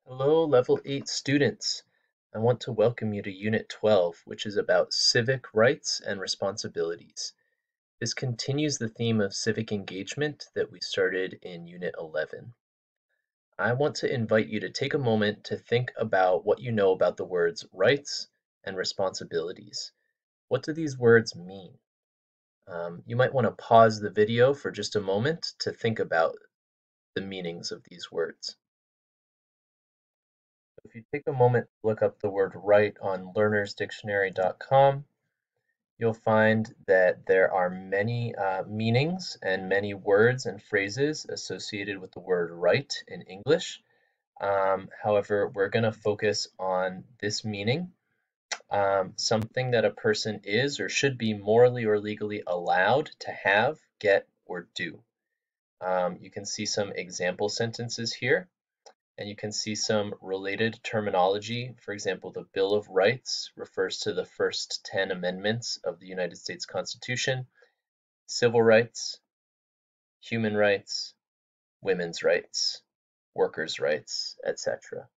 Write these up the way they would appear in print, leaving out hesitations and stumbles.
Hello, Level 8 students. I want to welcome you to Unit 12, which is about civic rights and responsibilities. This continues the theme of civic engagement that we started in Unit 11. I want to invite you to take a moment to think about what you know about the words rights and responsibilities. What do these words mean? You might want to pause the video for just a moment to think about the meanings of these words. If you take a moment to look up the word right on learnersdictionary.com, you'll find that there are many meanings and many words and phrases associated with the word right in English. However, we're going to focus on this meaning, something that a person is or should be morally or legally allowed to have, get, or do. You can see some example sentences here. And you can see some related terminology. For example, the Bill of Rights refers to the first 10 amendments of the United States Constitution, civil rights, human rights, women's rights, workers' rights, etc.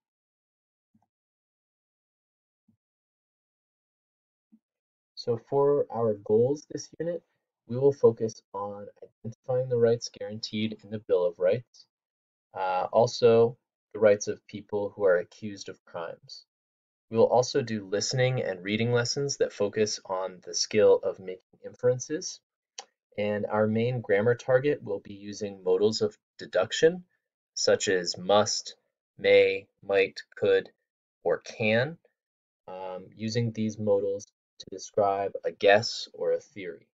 So for our goals this unit, we will focus on identifying the rights guaranteed in the Bill of Rights, also the rights of people who are accused of crimes. We will also do listening and reading lessons that focus on the skill of making inferences. And our main grammar target will be using modals of deduction, such as must, may, might, could, or can, using these modals to describe a guess or a theory.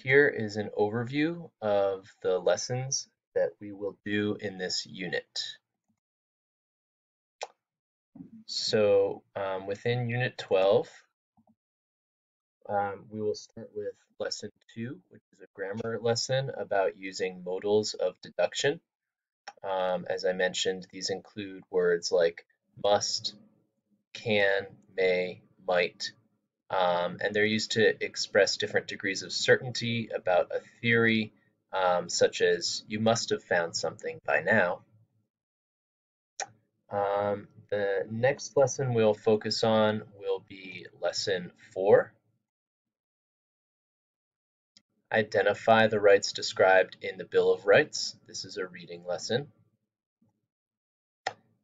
Here is an overview of the lessons that we will do in this unit. So within Unit 12, we will start with lesson 2, which is a grammar lesson about using modals of deduction. As I mentioned, these include words like must, can, may, might, and they're used to express different degrees of certainty about a theory, such as you must have found something by now. The next lesson we'll focus on will be lesson 4. Identify the rights described in the Bill of Rights. This is a reading lesson.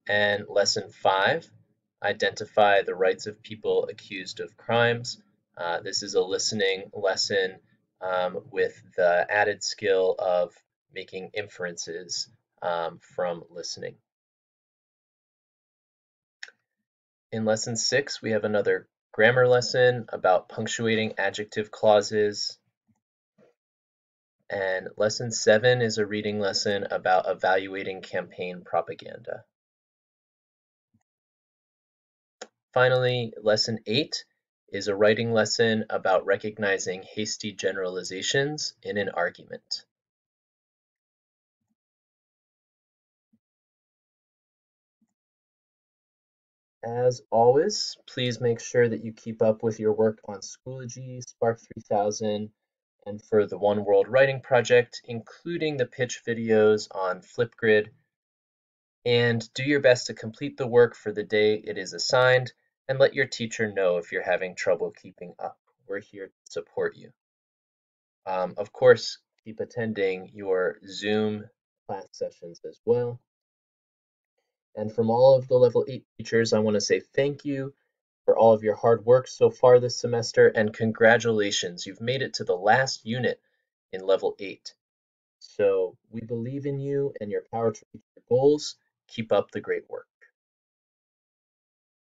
And lesson 5, identify the rights of people accused of crimes. This is a listening lesson with the added skill of making inferences from listening. In lesson 6, we have another grammar lesson about punctuating adjective clauses. And lesson 7 is a reading lesson about evaluating campaign propaganda. Finally, lesson 8 is a writing lesson about recognizing hasty generalizations in an argument. As always, please make sure that you keep up with your work on Schoology, Spark 3000, and for the One World Writing Project, including the pitch videos on Flipgrid. And do your best to complete the work for the day it is assigned, and let your teacher know if you're having trouble keeping up. We're here to support you. Of course, keep attending your Zoom class sessions as well. And from all of the Level 8 teachers, I want to say thank you for all of your hard work so far this semester, and congratulations, you've made it to the last unit in Level 8. So we believe in you and your power to reach your goals. Keep up the great work.